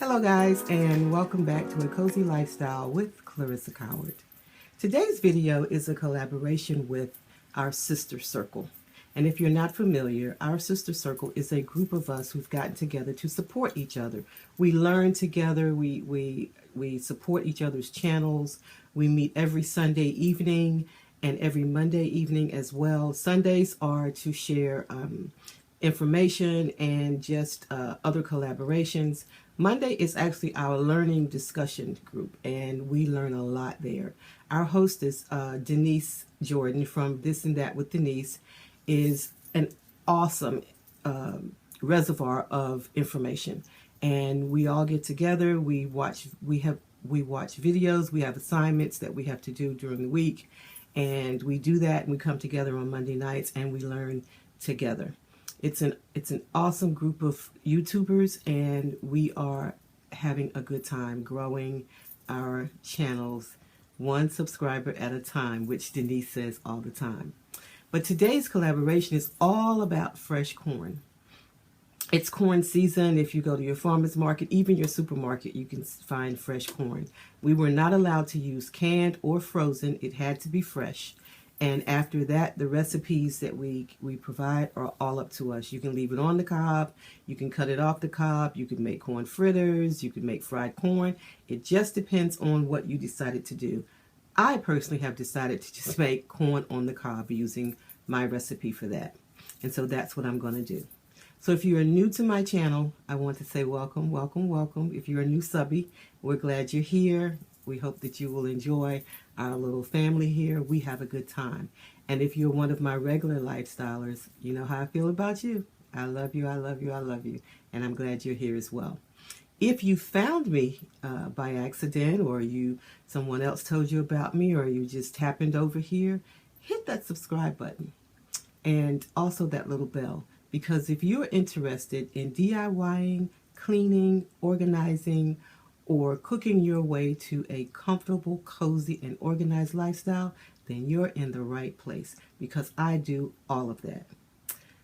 Hello guys, and welcome back to A Cozy Lifestyle with Clarissa Coward. Today's video is a collaboration with our sister circle. And if you're not familiar, our sister circle is a group of us who've gotten together to support each other. We learn together, we support each other's channels. We meet every Sunday evening and every Monday evening as well. Sundays are to share information and just other collaborations. Monday is actually our learning discussion group, and we learn a lot there. Our host is Denise Jordan from This and That with Denise, is an awesome reservoir of information, and we all get together. We watch videos. We have assignments that we have to do during the week, and we do that, and we come together on Monday nights and we learn together. It's an awesome group of YouTubers, and we are having a good time growing our channels one subscriber at a time, which Denise says all the time. But today's collaboration is all about fresh corn. It's corn season. If you go to your farmer's market, even your supermarket, you can find fresh corn. We were not allowed to use canned or frozen. It had to be fresh. And after that, the recipes that we provide are all up to us. You can leave it on the cob. You can cut it off the cob. You can make corn fritters. You can make fried corn. It just depends on what you decided to do. I personally have decided to just make corn on the cob using my recipe for that. And so that's what I'm going to do. So if you are new to my channel, I want to say welcome, welcome, welcome. If you're a new subby, we're glad you're here. We hope that you will enjoy our little family here. We have a good time. And if you're one of my regular lifestylers, you know how I feel about you. I love you, I love you, I love you. And I'm glad you're here as well. If you found me by accident, or someone else told you about me, or you just happened over here, hit that subscribe button and also that little bell. Because if you're interested in DIYing, cleaning, organizing, or cooking your way to a comfortable, cozy, and organized lifestyle, then you're in the right place, because I do all of that.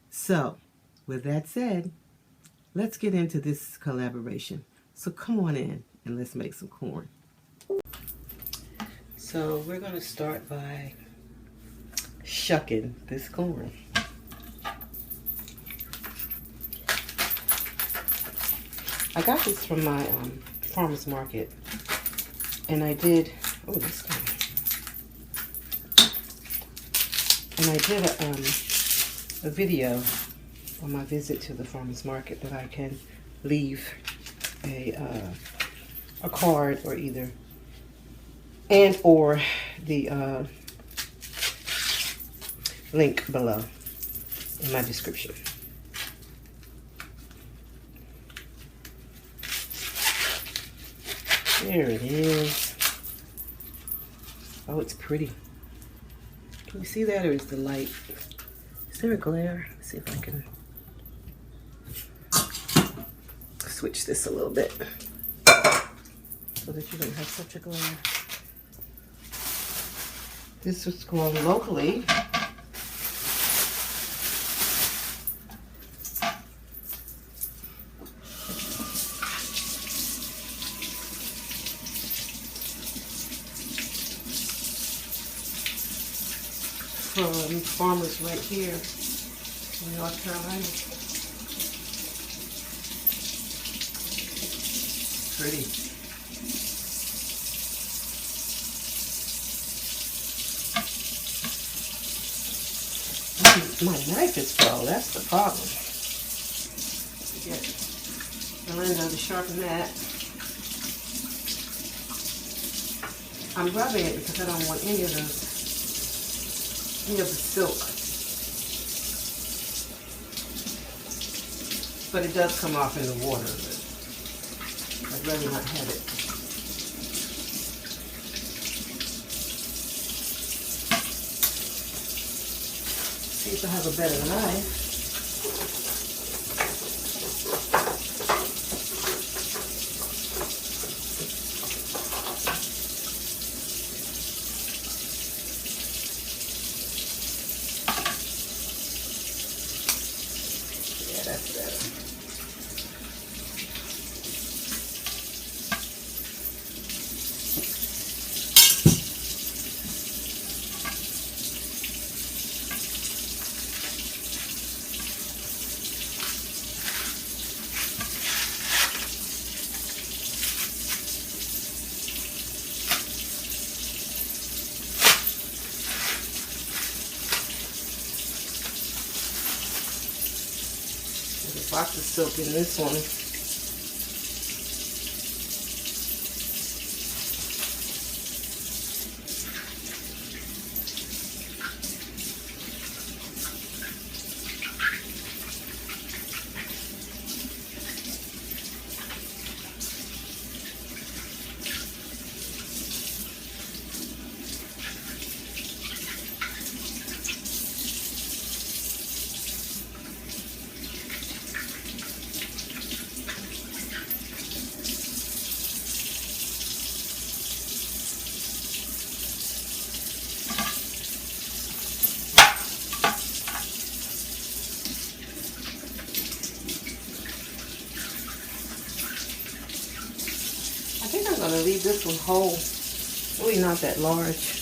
So, with that said, let's get into this collaboration. So come on in and let's make some corn. So we're going to start by shucking this corn. I got this from my farmer's market, and I did a video on my visit to the farmer's market that I can leave a card, or either or the link below in my description. There it is. Oh, it's pretty. Can you see that, or is the light? Is there a glare? Let's see if I can switch this a little bit so that you don't have such a glare. This was grown locally. From farmers right here in North Carolina. Pretty. My knife is dull, that's the problem. I'll end up to sharpen that. I'm rubbing it because I don't want any of the silk. But it does come off in the water, but I'd rather not have it. See if I have a better knife. Yeah, that's better. Lots of silk in this one. I think I'm going to leave this one whole. Really not that large.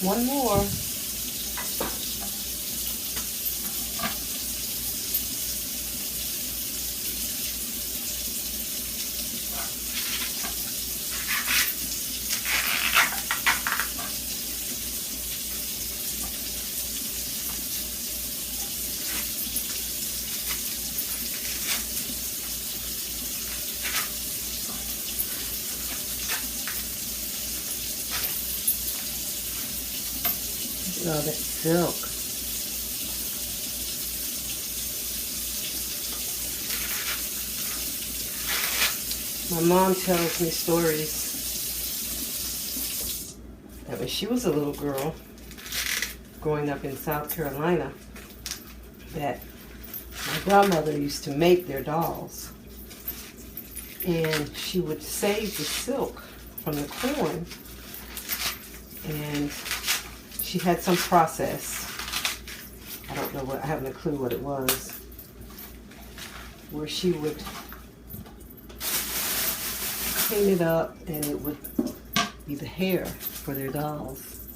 One more. Oh, that silk. My mom tells me stories that when she was a little girl, growing up in South Carolina, that my grandmother used to make their dolls. And she would save the silk from the corn, and she had some process. I don't know what, I haven't a clue what it was, where she would clean it up and it would be the hair for their dolls.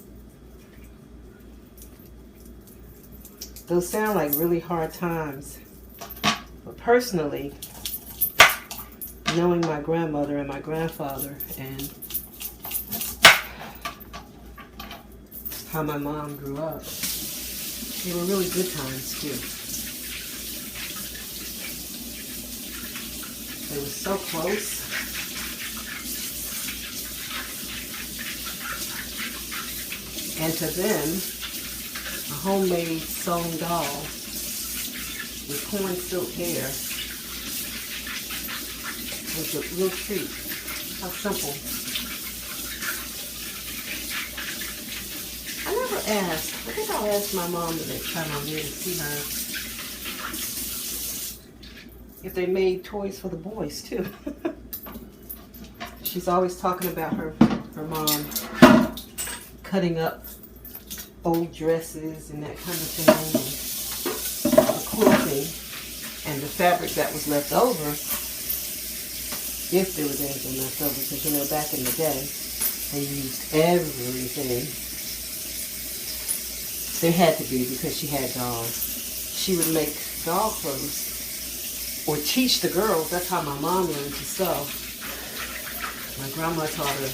Those sound like really hard times, but personally, knowing my grandmother and my grandfather and how my mom grew up, they were really good times too. They were so close. And to them, a homemade sewn doll with corn silk hair was a real treat. How simple. I never asked. I think I'll ask my mom the next time I'm here to see her if they made toys for the boys too. She's always talking about her mom cutting up old dresses and that kind of thing, and the quilting and the fabric that was left over, if there was anything left over, because you know back in the day they used everything. There had to be, because she had dolls. She would make doll clothes or teach the girls. That's how my mom learned to sew. My grandma taught her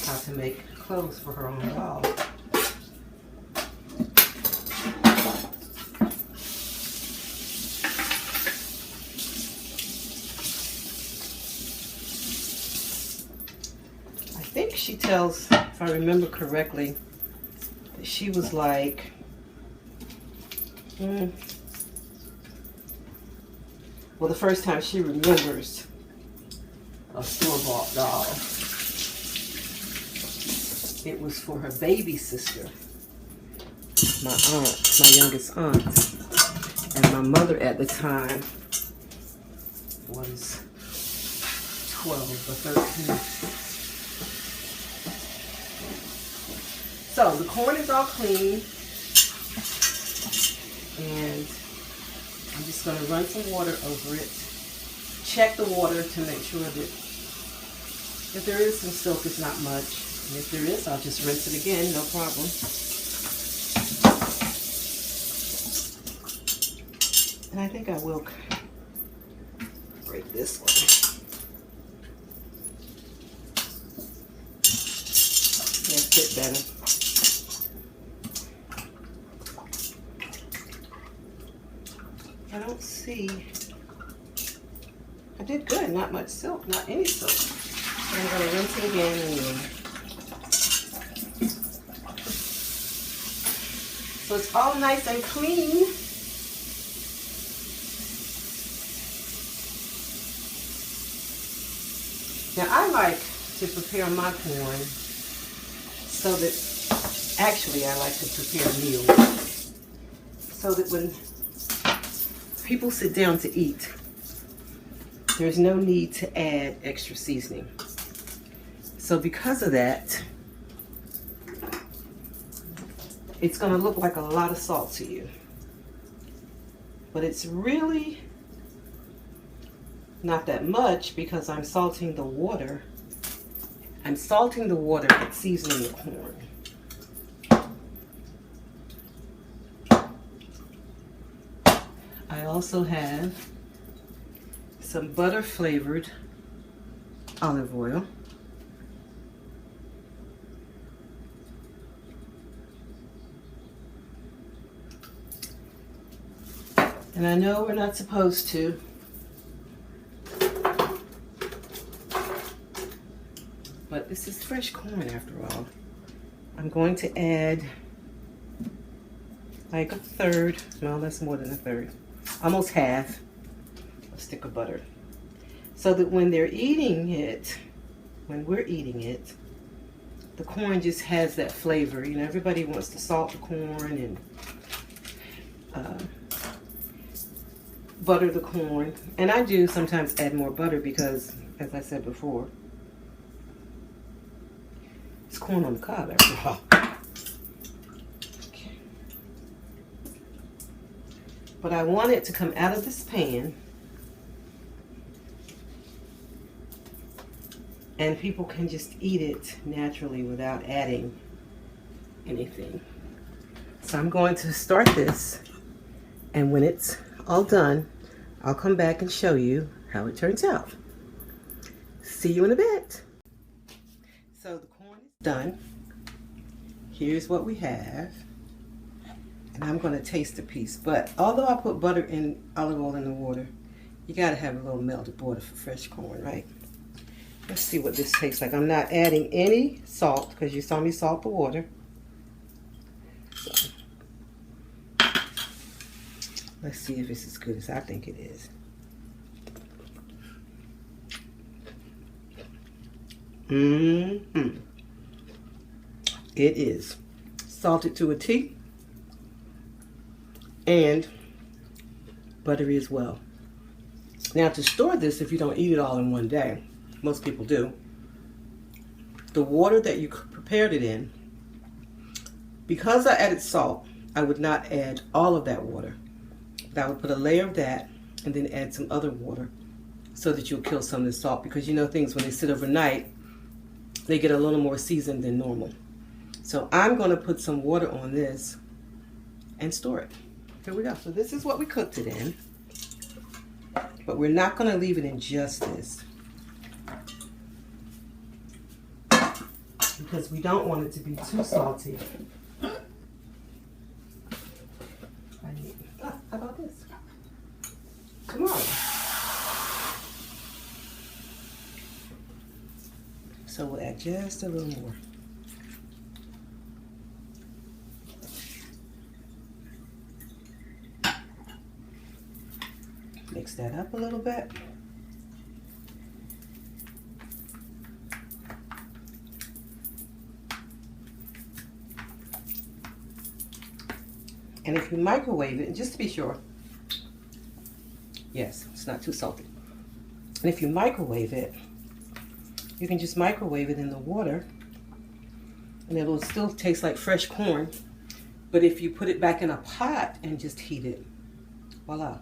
how to make clothes for her own doll. I think she tells, if I remember correctly, that she was like, well, the first time she remembers a store-bought doll, it was for her baby sister, my aunt, my youngest aunt. And my mother at the time was 12 or 13. So the corn is all clean, and I'm just going to run some water over it. Check the water to make sure that if there is some silk, it's not much. And if there is, I'll just rinse it again, no problem. And I think I will break this one. Yeah, fit better. I don't see. I did good. Not much silk. Not any silk. So I'm going to rinse it again anyway. So it's all nice and clean. Now I like to prepare my corn so that, actually I like to prepare meals so that when people sit down to eat, there's no need to add extra seasoning. So because of that, it's going to look like a lot of salt to you. But it's really not that much because I'm salting the water. I'm salting the water and seasoning the corn. I also have some butter flavored olive oil. And I know we're not supposed to, but this is fresh corn after all. I'm going to add like a third, no, that's more than a third, almost half a stick of butter. So that when they're eating it, when we're eating it, the corn just has that flavor. You know, everybody wants to salt the corn and butter the corn. And I do sometimes add more butter because, as I said before, it's corn on the cob after all. Okay. But I want it to come out of this pan and people can just eat it naturally without adding anything. So I'm going to start this, and when it's all done, I'll come back and show you how it turns out. See you in a bit. So the corn is done. Here's what we have. And I'm going to taste a piece. But although I put butter and olive oil in the water, you got to have a little melted butter for fresh corn, right? Let's see what this tastes like. I'm not adding any salt because you saw me salt the water. So, let's see if it's as good as I think it is. Mm-hmm. It is salted to a T and buttery as well. Now to store this, if you don't eat it all in one day, most people do, the water that you prepared it in, because I added salt, I would not add all of that water. I would put a layer of that and then add some other water so that you'll kill some of the salt, because you know things, when they sit overnight, they get a little more seasoned than normal. So I'm going to put some water on this and store it. Here we go. So this is what we cooked it in. But we're not going to leave it in just this, because we don't want it to be too salty. How about this? Come on. So we'll add just a little more. Mix that up a little bit. And if you microwave it, just to be sure, yes, it's not too salty. And if you microwave it, you can just microwave it in the water and it'll still taste like fresh corn. But if you put it back in a pot and just heat it, voila,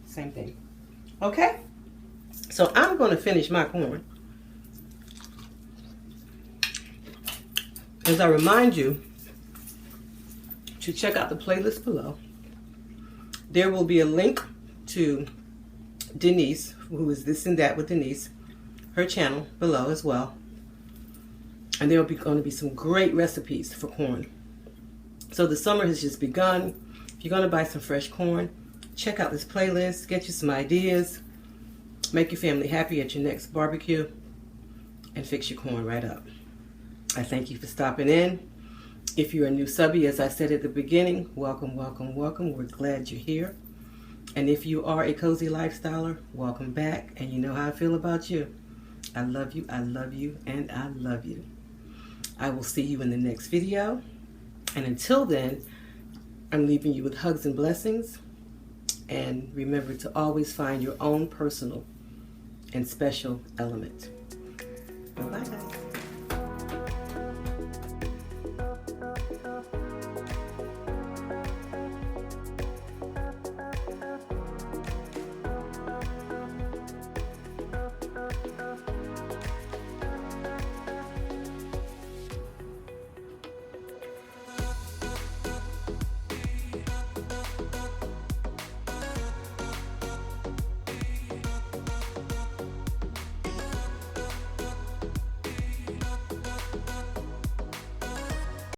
same thing. Okay? So I'm going to finish my corn. As I remind you to check out the playlist below. There will be a link to Denise, who is This and That with Denise, her channel below as well. And there will be going to be some great recipes for corn. So the summer has just begun. If you're going to buy some fresh corn, check out this playlist, get you some ideas, make your family happy at your next barbecue, and fix your corn right up. I thank you for stopping in. If you're a new subby, as I said at the beginning, welcome, welcome, welcome. We're glad you're here. And if you are a cozy lifestyler, welcome back. And you know how I feel about you. I love you, I love you, and I love you. I will see you in the next video. And until then, I'm leaving you with hugs and blessings. And remember to always find your own personal and special element. Bye-bye, guys.